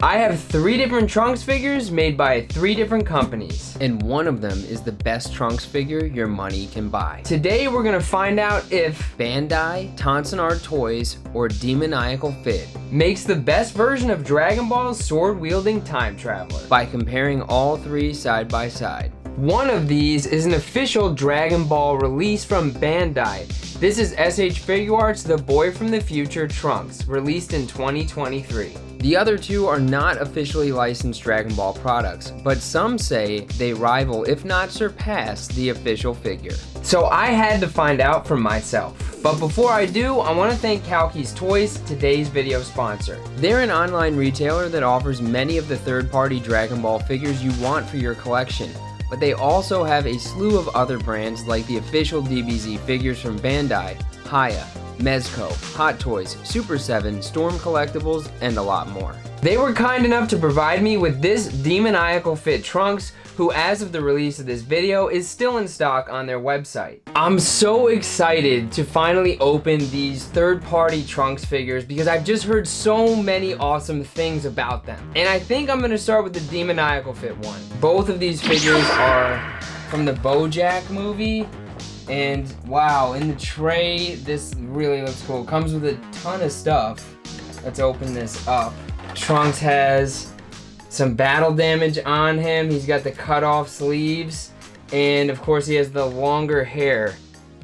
I have 3 different Trunks figures made by 3 different companies. And one of them is the best Trunks figure your money can buy. Today we're gonna find out if Bandai, Tonsen Toys, or Demoniacal makes the best version of Dragon Ball's sword-wielding time traveler by comparing all 3 side by side. One of these is an official Dragon Ball release from Bandai. This is SH Figuarts, The Boy from the Future Trunks, released in 2023. The other 2 are not officially licensed Dragon Ball products, but some say they rival, if not surpass, the official figure. So I had to find out for myself. But before I do, I want to thank Kowkis Toys, today's video sponsor. They're an online retailer that offers many of the third-party Dragon Ball figures you want for your collection. But they also have a slew of other brands like the official DBZ figures from Bandai, Haya, Mezco, Hot Toys, Super 7, Storm Collectibles, and a lot more. They were kind enough to provide me with this Demoniacal Fit Trunks, who as of the release of this video is still in stock on their website. I'm so excited to finally open these third-party Trunks figures because I've just heard so many awesome things about them. And I think I'm gonna start with the Demoniacal Fit one. Both of these figures are from the BoJack movie. And wow, in the tray, this really looks cool. It comes with a ton of stuff. Let's open this up. Trunks has some battle damage on him. He's got the cut off sleeves. And of course he has the longer hair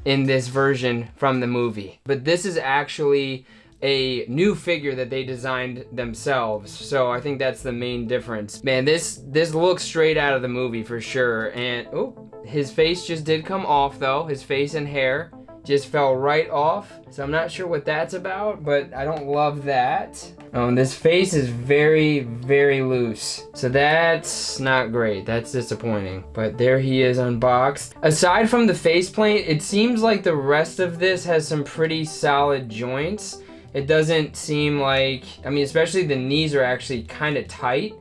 in this version from the movie. But this is actually a new figure that they designed themselves. So I think that's the main difference. Man, this looks straight out of the movie for sure. And oh, his face just did come off though. His face and hair just fell right off. So I'm not sure what that's about, but I don't love that. And this face is very, very loose. So that's not great. That's disappointing. But there he is unboxed. Aside from the faceplate, it seems like the rest of this has some pretty solid joints. It doesn't seem like, I mean, especially the knees are actually kind of tight,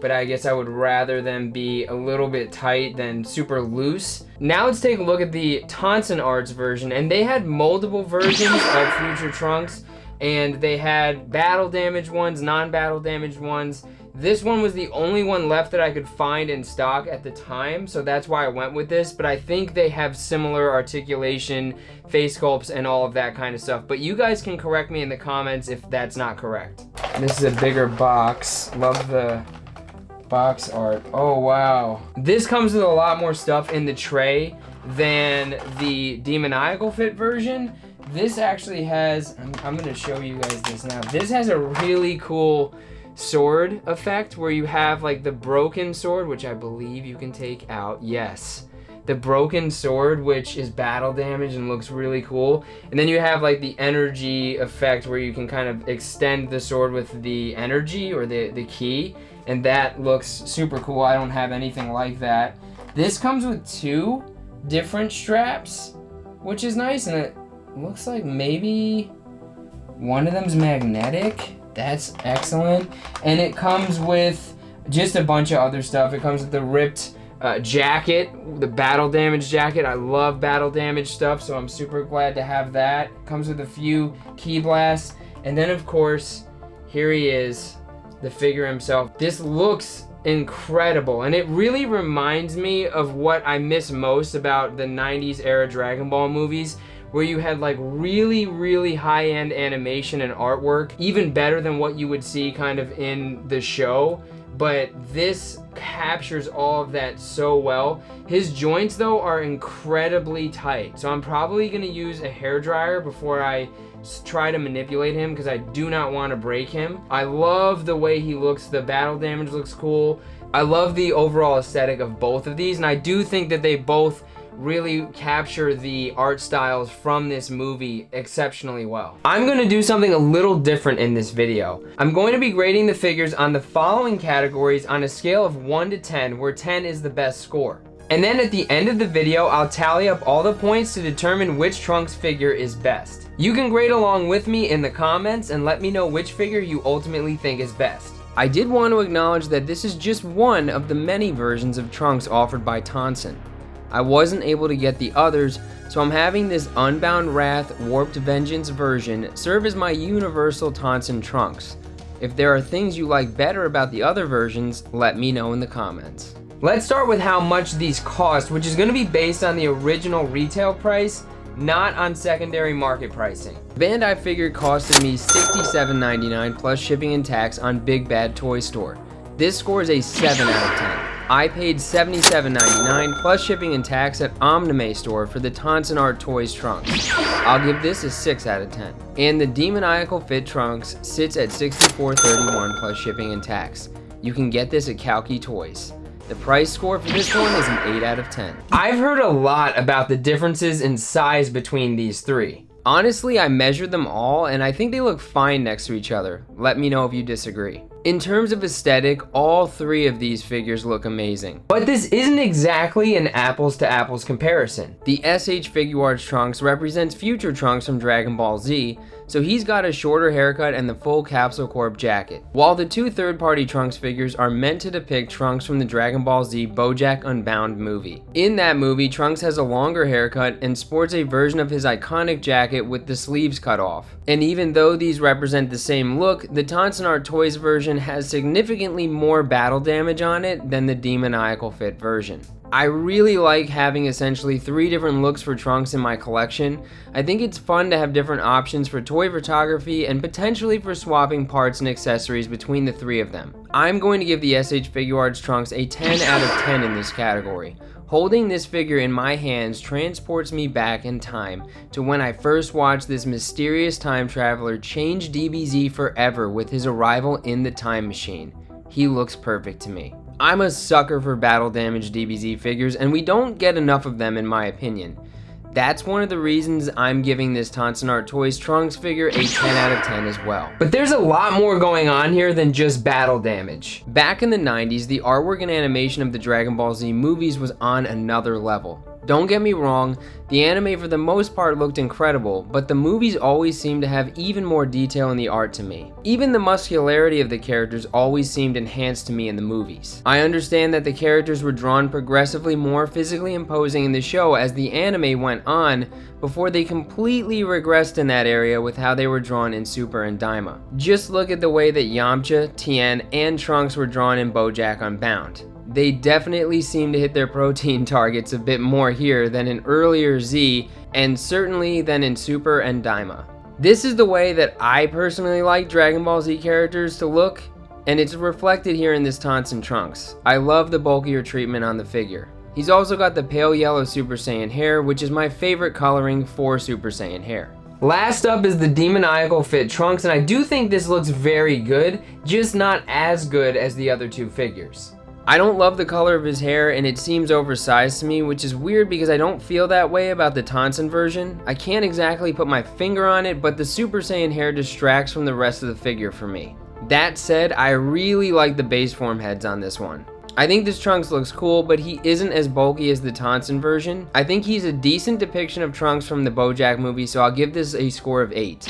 but I guess I would rather them be a little bit tight than super loose. Now let's take a look at the Tonsen Arts version, and they had multiple versions of Future Trunks, and they had battle damaged ones, non-battle damaged ones. This one was the only one left that I could find in stock at the time, so that's why I went with this, but I think they have similar articulation, face sculpts, and all of that kind of stuff. But you guys can correct me in the comments if that's not correct. This is a bigger box. Love the box art. Oh, wow. This comes with a lot more stuff in the tray than the Demoniacal Fit version. This actually has, I'm gonna show you guys this now. This has a really cool sword effect where you have like the broken sword, which I believe you can take out. Yes, the broken sword, which is battle damage and looks really cool. And then you have like the energy effect where you can kind of extend the sword with the energy or the key, and that looks super cool. I don't have anything like that. This comes with 2 different straps, which is nice, and it looks like maybe one of them's magnetic. That's excellent. And it comes with just a bunch of other stuff. It comes with the ripped jacket, the battle damage jacket. I love battle damage stuff, so I'm super glad to have that. It comes with a few key blasts. And then of course, here he is, the figure himself. This looks incredible, and it really reminds me of what I miss most about the 90s era Dragon Ball movies, where you had like really, really high-end animation and artwork, even better than what you would see kind of in the show. But this captures all of that so well. His joints though are incredibly tight, so I'm probably gonna use a hairdryer before I try to manipulate him because I do not want to break him. I love the way he looks. The battle damage looks cool. I love the overall aesthetic of both of these, and I do think that they both really capture the art styles from this movie exceptionally well. I'm going to do something a little different in this video. I'm going to be grading the figures on the following categories on a scale of 1 to 10, where 10 is the best score. And then at the end of the video, I'll tally up all the points to determine which Trunks figure is best. You can grade along with me in the comments and let me know which figure you ultimately think is best. I did want to acknowledge that this is just one of the many versions of Trunks offered by Tonsen. I wasn't able to get the others, so I'm having this Unbound Wrath Warped Vengeance version serve as my universal Tonsen Trunks. If there are things you like better about the other versions, let me know in the comments. Let's start with how much these cost, which is going to be based on the original retail price, not on secondary market pricing. Bandai figure costed me $67.99 plus shipping and tax on Big Bad Toy Store. This scores a 7 out of 10. I paid $77.99 plus shipping and tax at Omnime store for the Tonsen Art Toys trunks. I'll give this a 6 out of 10. And the Demoniacal Fit trunks sits at $64.31 plus shipping and tax. You can get this at Kowkis Toys. The price score for this one is an 8 out of 10. I've heard a lot about the differences in size between these three. Honestly, I measured them all and I think they look fine next to each other. Let me know if you disagree. In terms of aesthetic, all three of these figures look amazing. But this isn't exactly an apples to apples comparison. The SH Figuarts trunks represents future Trunks from Dragon Ball Z, so he's got a shorter haircut and the full Capsule Corp jacket. While the two third-party Trunks figures are meant to depict Trunks from the Dragon Ball Z BoJack Unbound movie. In that movie, Trunks has a longer haircut and sports a version of his iconic jacket with the sleeves cut off. And even though these represent the same look, the Tonsen Art Toys version has significantly more battle damage on it than the Demoniacal Fit version. I really like having essentially 3 different looks for Trunks in my collection. I think it's fun to have different options for toy photography and potentially for swapping parts and accessories between the 3 of them. I'm going to give the SH Figuarts Trunks a 10 out of 10 in this category. Holding this figure in my hands transports me back in time to when I first watched this mysterious time traveler change DBZ forever with his arrival in the time machine. He looks perfect to me. I'm a sucker for battle damage DBZ figures and we don't get enough of them in my opinion. That's one of the reasons I'm giving this Tonsen Art Toys Trunks figure a 10 out of 10 as well. But there's a lot more going on here than just battle damage. Back in the 90s, the artwork and animation of the Dragon Ball Z movies was on another level. Don't get me wrong, the anime for the most part looked incredible, but the movies always seemed to have even more detail in the art to me. Even the muscularity of the characters always seemed enhanced to me in the movies. I understand that the characters were drawn progressively more physically imposing in the show as the anime went on, before they completely regressed in that area with how they were drawn in Super and Daima. Just look at the way that Yamcha, Tien, and Trunks were drawn in BoJack Unbound. They definitely seem to hit their protein targets a bit more here than in earlier Z, and certainly than in Super and Daima. This is the way that I personally like Dragon Ball Z characters to look, and it's reflected here in this Tonsen Trunks. I love the bulkier treatment on the figure. He's also got the pale yellow Super Saiyan hair, which is my favorite coloring for Super Saiyan hair. Last up is the Demoniacal Fit Trunks, and I do think this looks very good, just not as good as the other 2 figures. I don't love the color of his hair and it seems oversized to me, which is weird because I don't feel that way about the Tonsen version. I can't exactly put my finger on it, but the Super Saiyan hair distracts from the rest of the figure for me. That said, I really like the base form heads on this one. I think this Trunks looks cool, but he isn't as bulky as the Tonsen version. I think he's a decent depiction of Trunks from the BoJack movie, so I'll give this a score of 8.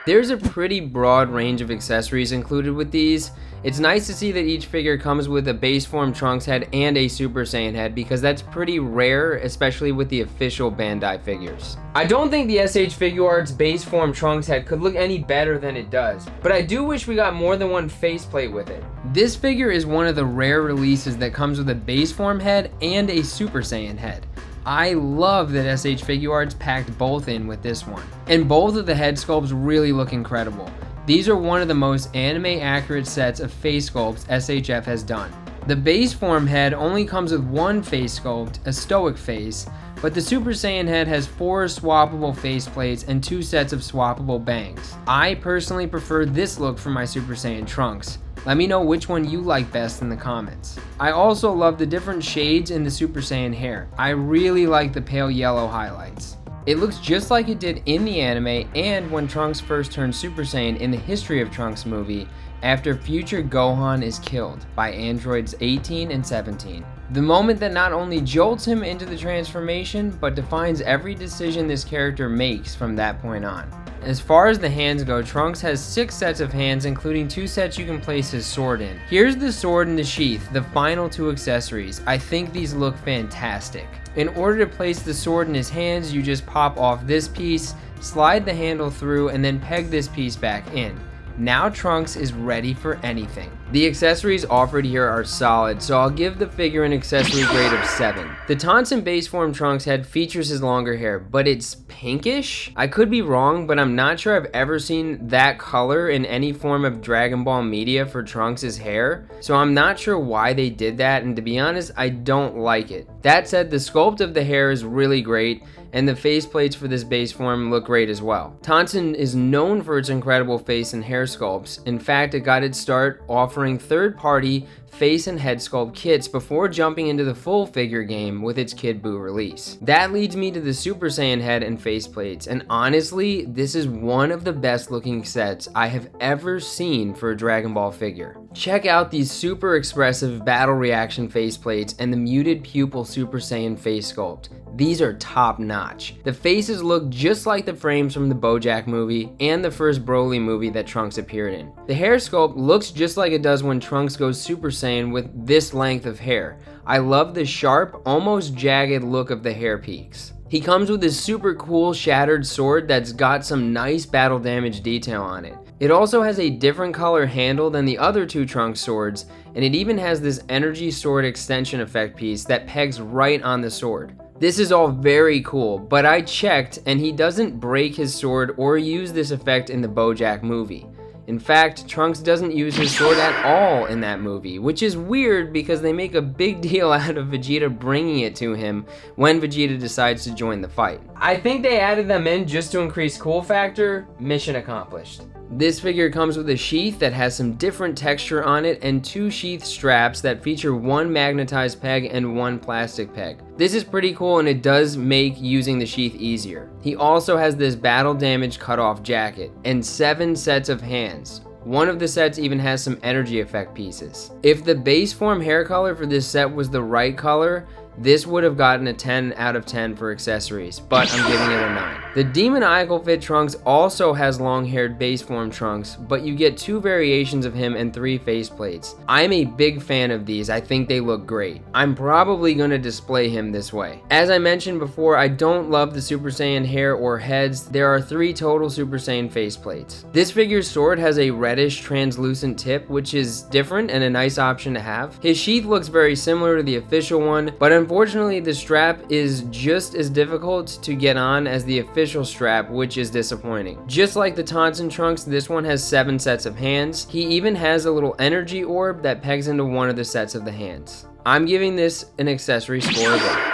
There's a pretty broad range of accessories included with these. It's nice to see that each figure comes with a base form Trunks head and a Super Saiyan head because that's pretty rare, especially with the official Bandai figures. I don't think the SH Figuarts base form Trunks head could look any better than it does, but I do wish we got more than one faceplate with it. This figure is one of the rare releases that comes with a base form head and a Super Saiyan head. I love that SH Figuarts packed both in with this one. And both of the head sculpts really look incredible. These are one of the most anime accurate sets of face sculpts SHF has done. The base form head only comes with one face sculpt, a stoic face, but the Super Saiyan head has 4 swappable face plates and 2 sets of swappable bangs. I personally prefer this look for my Super Saiyan Trunks. Let me know which one you like best in the comments. I also love the different shades in the Super Saiyan hair. I really like the pale yellow highlights. It looks just like it did in the anime and when Trunks first turned Super Saiyan in the History of Trunks movie after future Gohan is killed by androids 18 and 17. The moment that not only jolts him into the transformation, but defines every decision this character makes from that point on. As far as the hands go, Trunks has 6 sets of hands, including 2 sets you can place his sword in. Here's the sword and the sheath, the final 2 accessories. I think these look fantastic. In order to place the sword in his hands, you just pop off this piece, slide the handle through, and then peg this piece back in. Now Trunks is ready for anything. The accessories offered here are solid, so I'll give the figure an accessory grade of 7. The Tonsen base form Trunks head features his longer hair, but it's pinkish? I could be wrong, but I'm not sure I've ever seen that color in any form of Dragon Ball media for Trunks' hair, so I'm not sure why they did that, and to be honest, I don't like it. That said, the sculpt of the hair is really great, and the faceplates for this base form look great as well. Tonsen is known for its incredible face and hair sculpts. In fact, it got its start offering third-party face and head sculpt kits before jumping into the full figure game with its Kid Buu release. That leads me to the Super Saiyan head and faceplates, and honestly, this is one of the best looking sets I have ever seen for a Dragon Ball figure. Check out these super expressive battle reaction faceplates and the muted pupil Super Saiyan face sculpt. These are top notch. The faces look just like the frames from the BoJack movie and the first Broly movie that Trunks appeared in. The hair sculpt looks just like it does when Trunks goes Super Saiyan with this length of hair. I love the sharp, almost jagged look of the hair peaks. He comes with this super cool shattered sword that's got some nice battle damage detail on it. It also has a different color handle than the other two Trunks swords, and it even has this energy sword extension effect piece that pegs right on the sword. This is all very cool, but I checked and he doesn't break his sword or use this effect in the BoJack movie. In fact, Trunks doesn't use his sword at all in that movie, which is weird because they make a big deal out of Vegeta bringing it to him when Vegeta decides to join the fight. I think they added them in just to increase cool factor. Mission accomplished. This figure comes with a sheath that has some different texture on it and 2 sheath straps that feature 1 magnetized peg and 1 plastic peg. This is pretty cool and it does make using the sheath easier. He also has this battle damage cutoff jacket and 7 sets of hands. One of the sets even has some energy effect pieces. If the base form hair color for this set was the right color, this would have gotten a 10 out of 10 for accessories, but I'm giving it a 9. The Demoniacal Fit Trunks also has long-haired base form Trunks, but you get 2 variations of him and 3 faceplates. I'm a big fan of these, I think they look great. I'm probably going to display him this way. As I mentioned before, I don't love the Super Saiyan hair or heads. There are 3 total Super Saiyan faceplates. This figure's sword has a reddish translucent tip, which is different and a nice option to have. His sheath looks very similar to the official one, but unfortunately, the strap is just as difficult to get on as the official strap, which is disappointing. Just like the Tonsen Trunks, this one has 7 sets of hands. He even has a little energy orb that pegs into one of the sets of the hands. I'm giving this an accessory score of 8.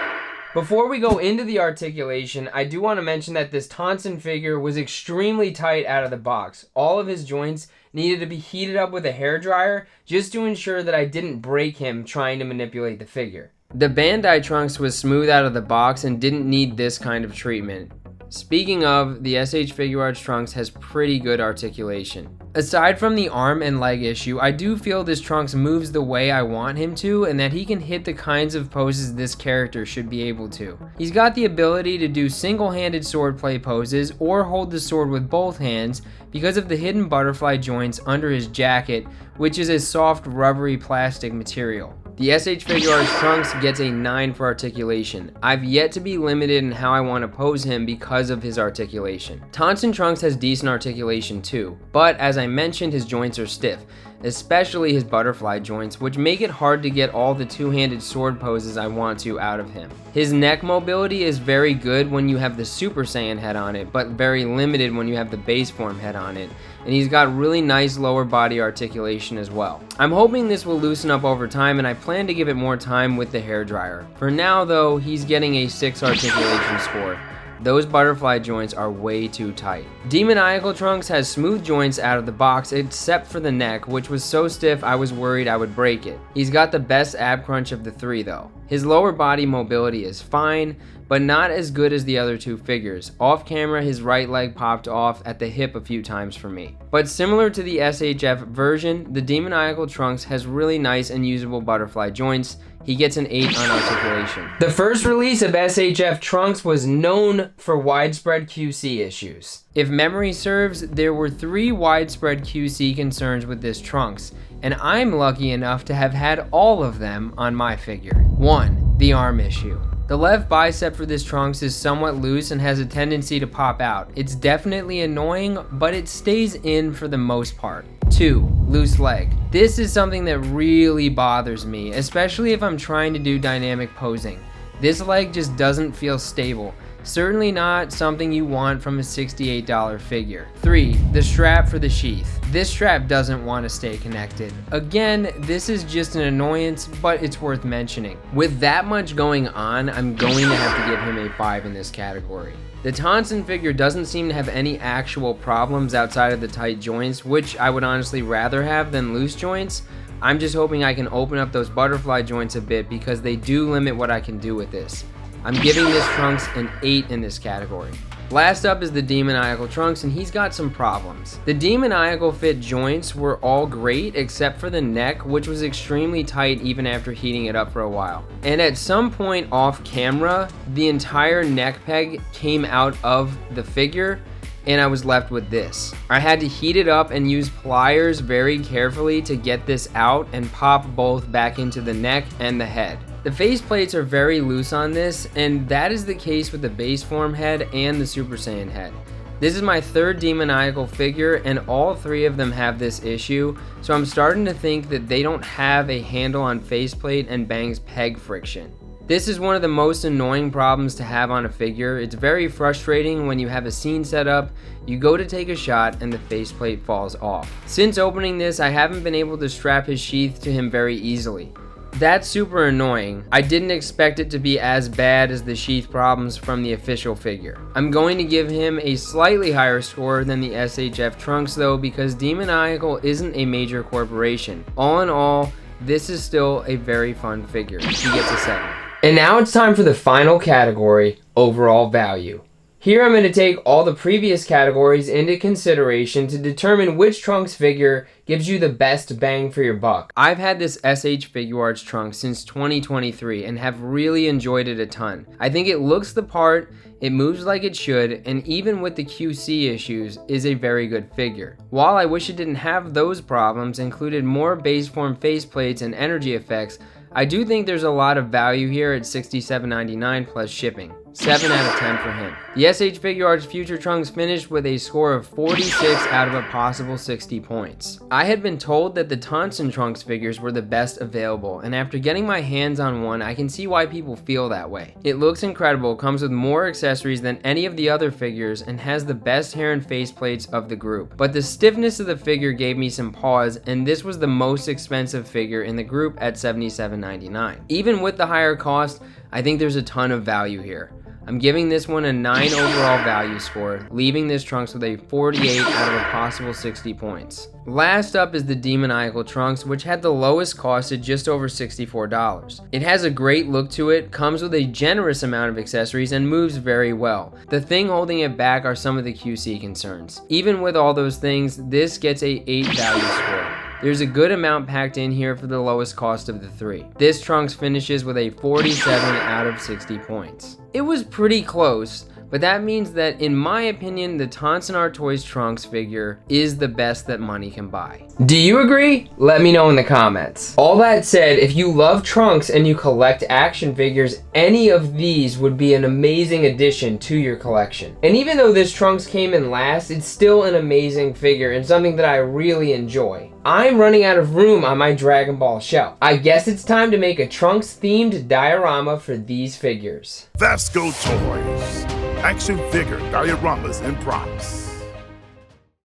Before we go into the articulation, I do want to mention that this Tonsen figure was extremely tight out of the box. All of his joints needed to be heated up with a hairdryer just to ensure that I didn't break him trying to manipulate the figure. The Bandai Trunks was smooth out of the box and didn't need this kind of treatment. Speaking of, the SH Figuarts Trunks has pretty good articulation. Aside from the arm and leg issue, I do feel this Trunks moves the way I want him to and that he can hit the kinds of poses this character should be able to. He's got the ability to do single-handed swordplay poses or hold the sword with both hands because of the hidden butterfly joints under his jacket, which is a soft rubbery plastic material. The SH Figuarts Trunks gets a 9 for articulation. I've yet to be limited in how I want to pose him because of his articulation. Tonsen Trunks has decent articulation too, but as I mentioned, his joints are stiff, especially his butterfly joints, which make it hard to get all the two-handed sword poses I want to out of him. His neck mobility is very good when you have the Super Saiyan head on it, but very limited when you have the base form head on it. And he's got really nice lower body articulation as well. I'm hoping this will loosen up over time and I plan to give it more time with the hairdryer. For now though, he's getting a 6 articulation score. Those butterfly joints are way too tight. Demoniacal Trunks has smooth joints out of the box except for the neck, which was so stiff I was worried I would break it. He's got the best ab crunch of the 3 though. His lower body mobility is fine, but not as good as the other 2 figures. Off camera, his right leg popped off at the hip a few times for me. But similar to the SHF version, the Demoniacal Trunks has really nice and usable butterfly joints. He gets an 8 on articulation. The first release of SHF Trunks was known for widespread QC issues. If memory serves, there were 3 widespread QC concerns with this Trunks, and I'm lucky enough to have had all of them on my figure. 1. The arm issue. The left bicep for this Trunks is somewhat loose and has a tendency to pop out. It's definitely annoying, but it stays in for the most part. 2. Loose leg. This is something that really bothers me, especially if I'm trying to do dynamic posing. This leg just doesn't feel stable. Certainly not something you want from a $68 figure. 3. The strap for the sheath. This strap doesn't want to stay connected. Again, this is just an annoyance, but it's worth mentioning. With that much going on, I'm going to have to give him a 5 in this category. The Tonsen figure doesn't seem to have any actual problems outside of the tight joints, which I would honestly rather have than loose joints. I'm just hoping I can open up those butterfly joints a bit because they do limit what I can do with this. I'm giving this Trunks an 8 in this category. Last up is the Demoniacal Trunks, and he's got some problems. The Demoniacal fit joints were all great except for the neck, which was extremely tight even after heating it up for a while. And at some point off camera, the entire neck peg came out of the figure, and I was left with this. I had to heat it up and use pliers very carefully to get this out and pop both back into the neck and the head. The face plates are very loose on this, and that is the case with the base form head and the Super Saiyan head. This is my third Demoniacal figure, and all three of them have this issue, so I'm starting to think that they don't have a handle on faceplate and Bang's peg friction. This is one of the most annoying problems to have on a figure. It's very frustrating when you have a scene set up, you go to take a shot, and the faceplate falls off. Since opening this, I haven't been able to strap his sheath to him very easily. That's super annoying. I didn't expect it to be as bad as the sheath problems from the official figure. I'm going to give him a slightly higher score than the SHF Trunks though, because Demoniacal isn't a major corporation. All in all, this is still a very fun figure. He gets a 7. And now it's time for the final category, overall value. Here I'm going to take all the previous categories into consideration to determine which Trunks figure gives you the best bang for your buck. I've had this SH Figuarts Trunks since 2023 and have really enjoyed it a ton. I think it looks the part, it moves like it should, and even with the QC issues, is a very good figure. While I wish it didn't have those problems, included more base form faceplates and energy effects, I do think there's a lot of value here at $67.99 plus shipping. 7 out of 10 for him. The SH Figuarts Future Trunks finished with a score of 46 out of a possible 60 points. I had been told that the Tonsen Trunks figures were the best available, and after getting my hands on one, I can see why people feel that way. It looks incredible, comes with more accessories than any of the other figures, and has the best hair and face plates of the group. But the stiffness of the figure gave me some pause, and this was the most expensive figure in the group at $77.99. Even with the higher cost, I think there's a ton of value here. I'm giving this one a 9 overall value score, leaving this Trunks with a 48 out of a possible 60 points. Last up is the Demoniacal Trunks, which had the lowest cost at just over $64. It has a great look to it, comes with a generous amount of accessories, and moves very well. The thing holding it back are some of the QC concerns. Even with all those things, this gets a 8 value score. There's a good amount packed in here for the lowest cost of the three. This Trunks finishes with a 47 out of 60 points. It was pretty close, but that means that, in my opinion, the Tonsen Toys Trunks figure is the best that money can buy. Do you agree? Let me know in the comments. All that said, if you love Trunks and you collect action figures, any of these would be an amazing addition to your collection. And even though this Trunks came in last, it's still an amazing figure and something that I really enjoy. I'm running out of room on my Dragon Ball shelf. I guess it's time to make a Trunks themed diorama for these figures. Vasco Toys. Action figure dioramas and props.